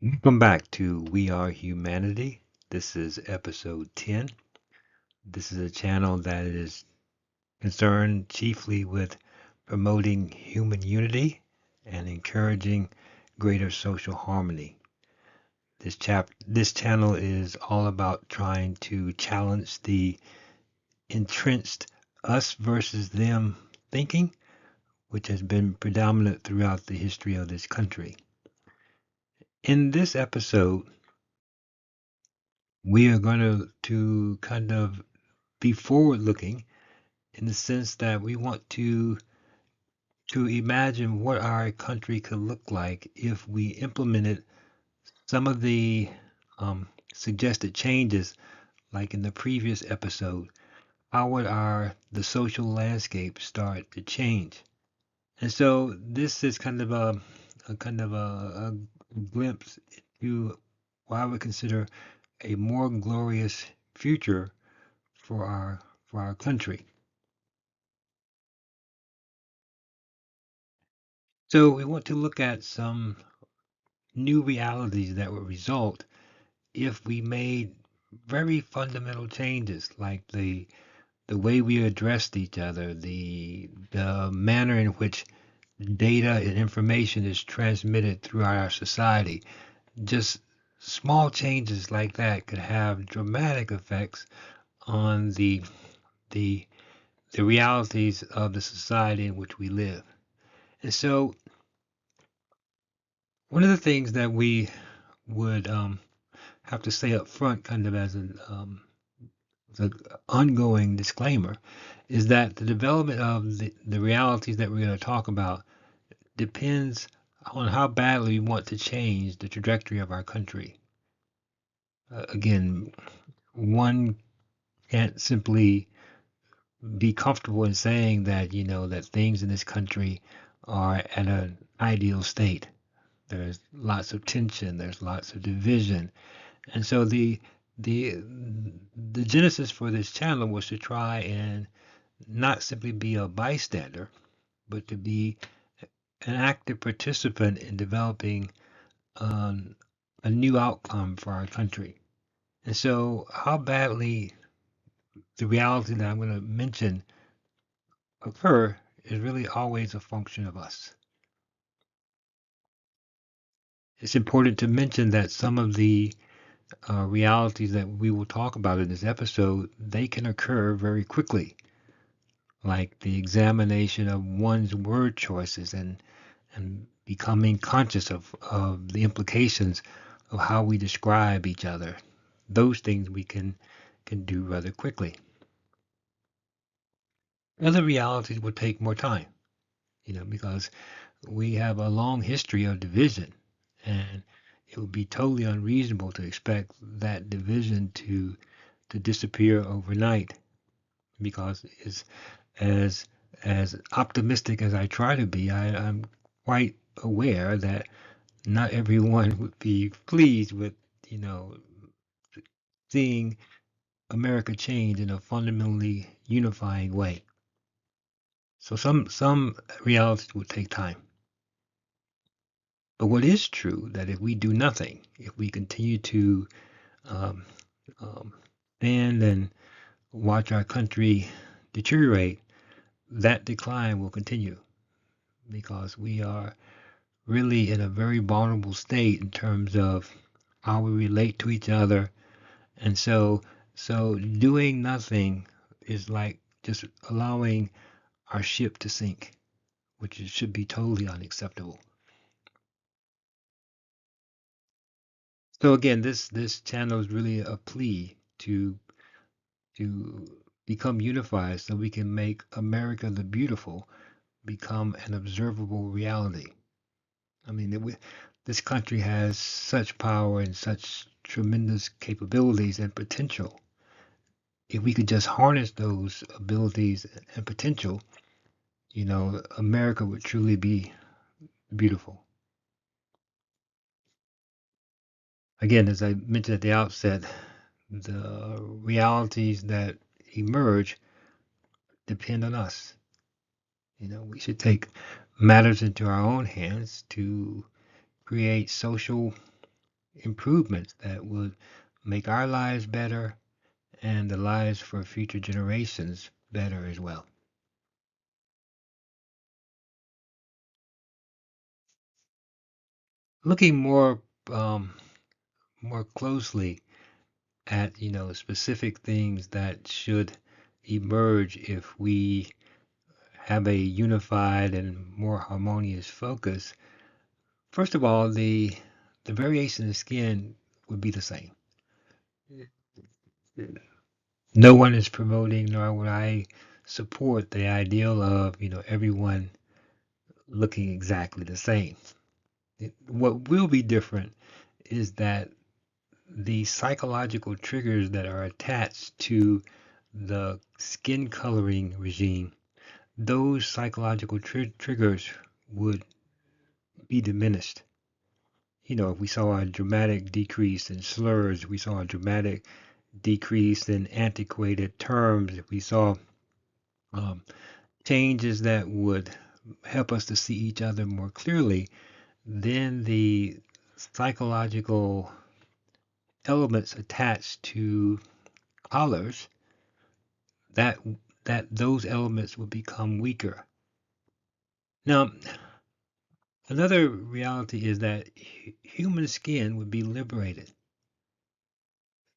Welcome back to We Are Humanity. This is episode 10. This is a channel that is concerned chiefly with promoting human unity and encouraging greater social harmony. This channel is all about trying to challenge the entrenched us versus them thinking, which has been predominant throughout the history of this country. In this episode, we are going to kind of be forward looking in the sense that we want to imagine what our country could look like if we implemented some of the suggested changes like in the previous episode. How would our the social landscape start to change? And so this is kind of a glimpse into what I would consider a more glorious future for our country. So we want to look at some new realities that would result if we made very fundamental changes, like the way we addressed each other, the manner in which data and information is transmitted throughout our society. Just small changes like that could have dramatic effects on the the realities of the society in which we live. And so one of the things that we would have to say up front, kind of as an ongoing disclaimer, is that the development of the realities that we're going to talk about depends on how badly we want to change the trajectory of our country. Again, one can't simply be comfortable in saying that, that things in this country are at an ideal state. There's lots of tension, there's lots of division. And so the the genesis for this channel was to try and not simply be a bystander, but to be an active participant in developing um, a new outcome for our country. And so, how badly the reality that I'm going to mention occur is really always a function of us. It's important to mention that some of the realities that we will talk about in this episode, they can occur very quickly, like the examination of one's word choices and becoming conscious of the implications of how we describe each other. Those things we can do rather quickly. Other realities would take more time, because we have a long history of division, and it would be totally unreasonable to expect that division to disappear overnight. Because as as optimistic as I try to be, I'm quite aware that not everyone would be pleased with, you know, seeing America change in a fundamentally unifying way. So some realities will take time. But what is true that if we do nothing, if we continue to um, um, stand and watch our country deteriorate, that decline will continue because we are really in a very vulnerable state in terms of how we relate to each other. And so doing nothing is like just allowing our ship to sink, which should be totally unacceptable. So again, this channel is really a plea to become unified so we can make America the Beautiful become an observable reality. I mean, this country has such power and such tremendous capabilities and potential. If we could just harness those abilities and potential, America would truly be beautiful. Again, as I mentioned at the outset, the realities that emerge depend on us. We should take matters into our own hands to create social improvements that would make our lives better and the lives for future generations better as well. Looking um, more closely at specific things that should emerge if we have a unified and more harmonious focus. First of all, the variation of skin would be the same. No one is promoting, nor would I support the ideal of everyone looking exactly the same. What will be different is that the psychological triggers that are attached to the skin coloring regime, those psychological triggers would be diminished. If we saw a dramatic decrease in slurs, we saw a dramatic decrease in antiquated terms, if we saw um, changes that would help us to see each other more clearly, then the psychological elements attached to colors, that those elements would become weaker. Now, another reality is that human skin would be liberated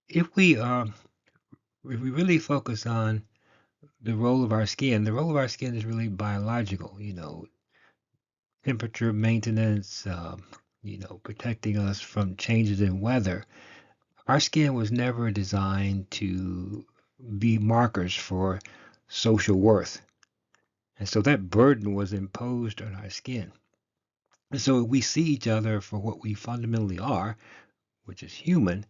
if we really focus on the role of our skin. The role of our skin is really biological. Temperature maintenance. Protecting us from changes in weather. Our skin was never designed to be markers for social worth. And so that burden was imposed on our skin. And so we see each other for what we fundamentally are, which is human,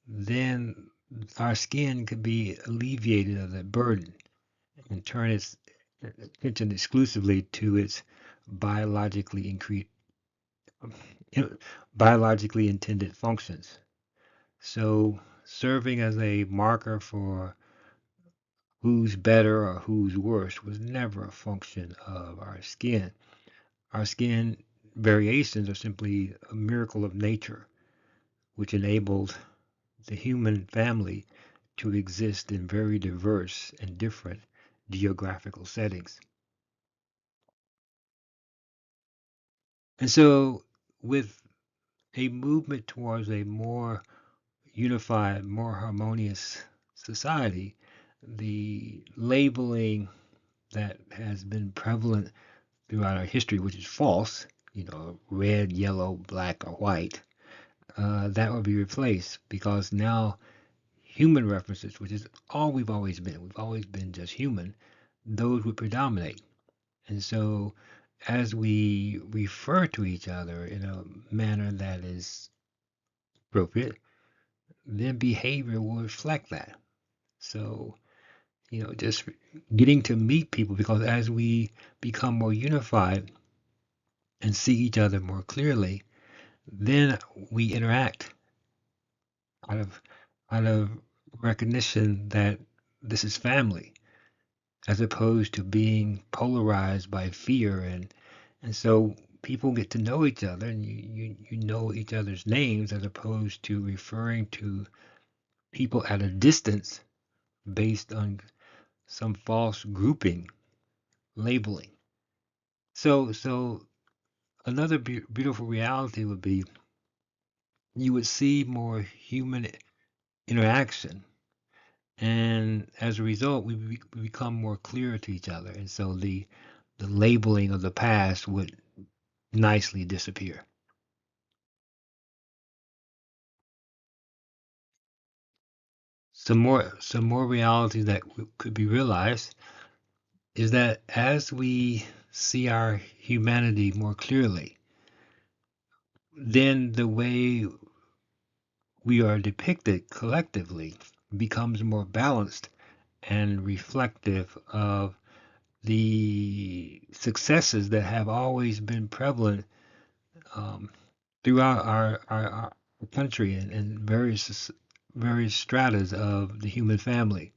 then our skin could be alleviated of that burden and turn its attention exclusively to its biologically biologically intended functions. So serving as a marker for who's better or who's worse was never a function of our skin. Our skin variations are simply a miracle of nature, which enabled the human family to exist in very diverse and different geographical settings. And so, with a movement towards a more unified, more harmonious society, the labeling that has been prevalent throughout our history, which is false, red, yellow, black, or white, that will be replaced because now human references, which is all we've always been just human, those would predominate. And so, as we refer to each other in a manner that is appropriate, then behavior will reflect that. So, just getting to meet people because as we become more unified and see each other more clearly, then we interact out of out of recognition that this is family, as opposed to being polarized by fear and so people get to know each other and you know each other's names as opposed to referring to people at a distance based on some false grouping labeling. So another beautiful reality would be you would see more human interaction, and as a result we become more clear to each other, and so the labeling of the past would nicely disappear. Some more reality that could be realized is that as we see our humanity more clearly, then the way we are depicted collectively becomes more balanced and reflective of the successes that have always been prevalent um, throughout our country and various stratas of the human family.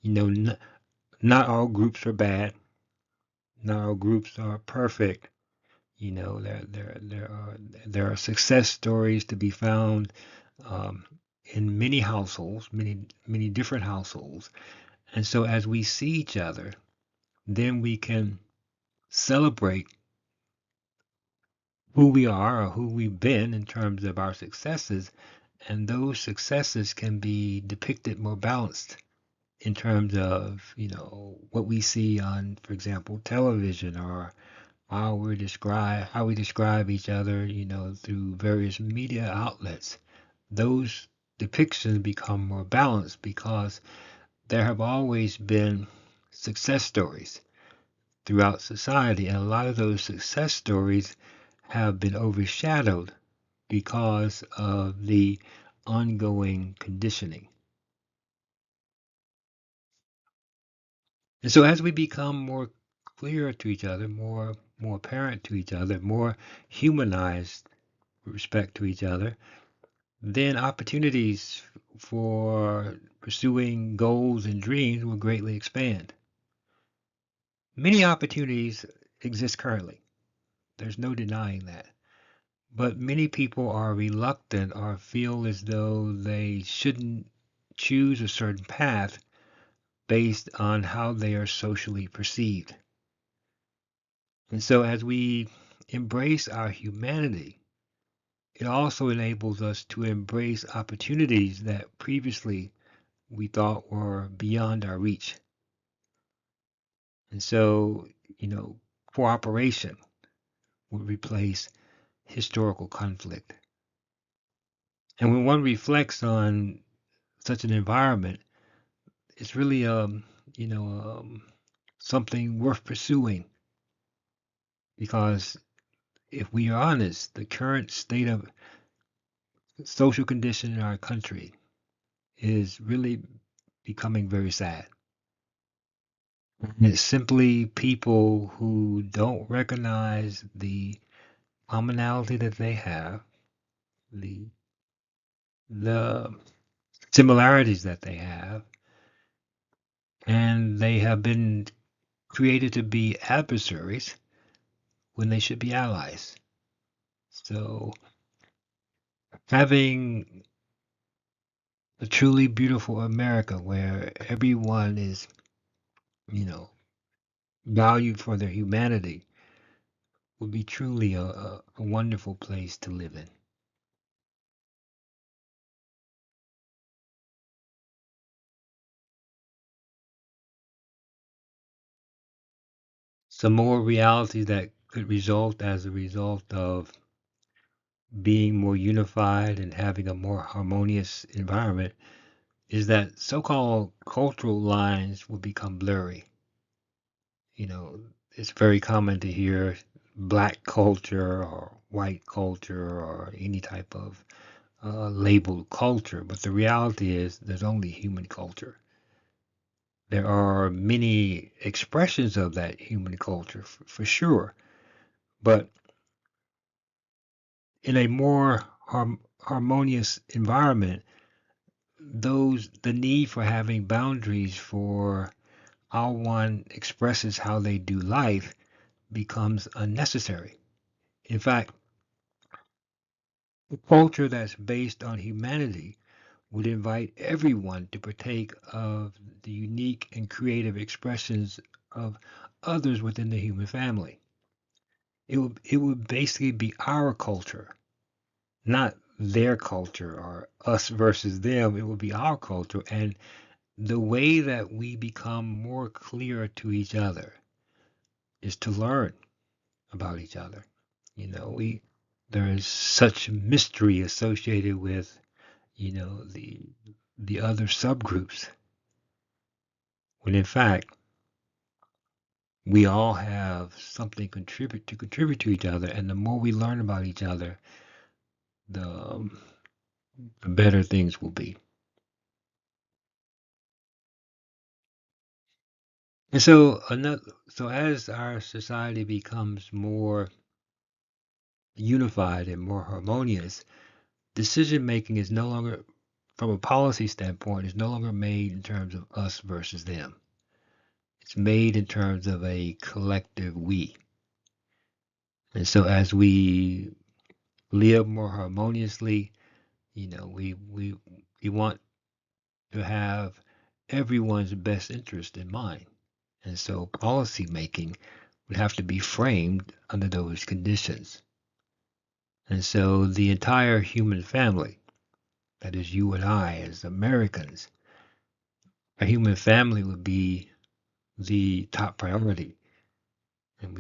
Not all groups are bad. Not all groups are perfect. You know, there are success stories to be found um, in many households, many different households. And so as we see each other, then we can celebrate who we are or who we've been in terms of our successes, and those successes can be depicted more balanced in terms of, what we see on, for example, television, or how we describe each other, through various media outlets. Those depictions become more balanced because there have always been success stories throughout society, and a lot of those success stories have been overshadowed because of the ongoing conditioning. And so as we become more clear to each other, more apparent to each other, more humanized with respect to each other, then opportunities for pursuing goals and dreams will greatly expand. Many opportunities exist currently. There's no denying that. But many people are reluctant or feel as though they shouldn't choose a certain path based on how they are socially perceived. And so, as we embrace our humanity, it also enables us to embrace opportunities that previously we thought were beyond our reach. And so, you know, cooperation would replace historical conflict. And when one reflects on such an environment, it's really you know something worth pursuing, because if we are honest, the current state of social condition in our country is really becoming very sad. It's simply people who don't recognize the commonality that they have, the the similarities that they have, and they have been created to be adversaries when they should be allies. So having a truly beautiful America where everyone is, you know, valued for their humanity would be truly a wonderful place to live in. Some more realities that could result as a result of being more unified and having a more harmonious environment is that so-called cultural lines will become blurry. You know, it's very common to hear black culture or white culture or any type of labeled culture, but the reality is there's only human culture. There are many expressions of that human culture for sure, but in a more harmonious environment, the need for having boundaries for how one expresses how they do life becomes unnecessary. In fact, a culture that's based on humanity would invite everyone to partake of the unique and creative expressions of others within the human family. It would basically be our culture, not their culture or us versus them. It would be our culture. And the way that we become more clear to each other is to learn about each other. We there is such mystery associated with, the other subgroups, when in fact we all have something contribute to each other, and the more we learn about each other, the, the better things will be. And so as our society becomes more unified and more harmonious, decision making is no longer, from a policy standpoint, is no longer made in terms of us versus them. It's made in terms of a collective we. And so as we live more harmoniously, we want to have everyone's best interest in mind. And so policy making would have to be framed under those conditions. And so the entire human family, that is you and I as Americans, a human family would be the top priority. And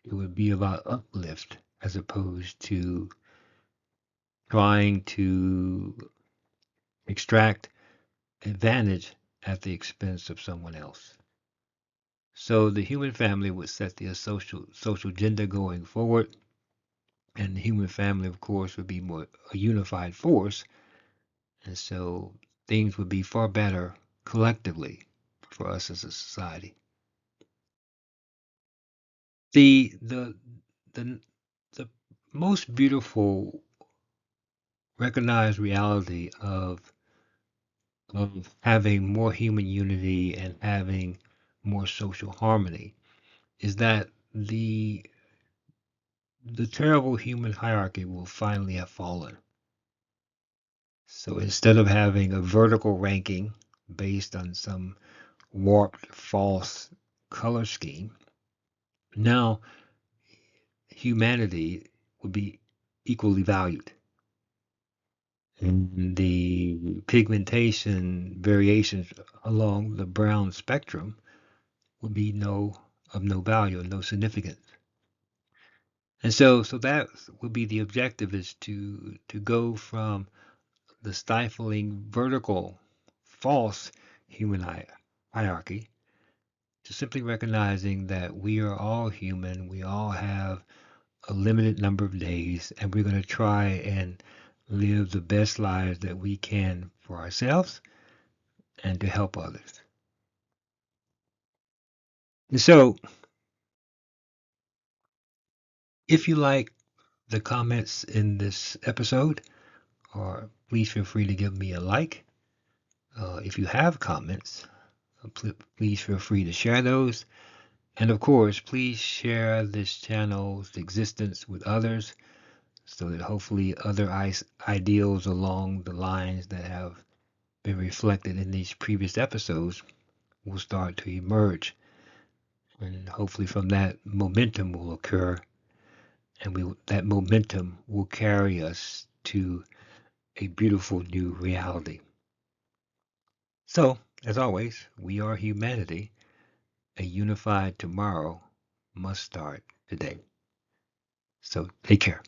it would be about uplift as opposed to trying to extract advantage at the expense of someone else. So the human family would set the social agenda going forward, and the human family, of course, would be more a unified force, and so things would be far better collectively for us as a society. The the the most beautiful recognized reality of having more human unity and having more social harmony is that the terrible human hierarchy will finally have fallen. So instead of having a vertical ranking based on some warped, false color scheme, now humanity would be equally valued. And the pigmentation variations along the brown spectrum would be no value, no significance. And so that would be the objective is to go from the stifling vertical false human hierarchy to simply recognizing that we are all human, we all have a limited number of days, and we're going to try and live the best lives that we can for ourselves and to help others. And so, if you like the comments in this episode, or please feel free to give me a like. If you have comments, please feel free to share those. And of course, please share this channel's existence with others so that hopefully other ideals along the lines that have been reflected in these previous episodes will start to emerge. And hopefully from that momentum will occur and that momentum will carry us to a beautiful new reality. So, as always, we are humanity. A unified tomorrow must start today. So take care.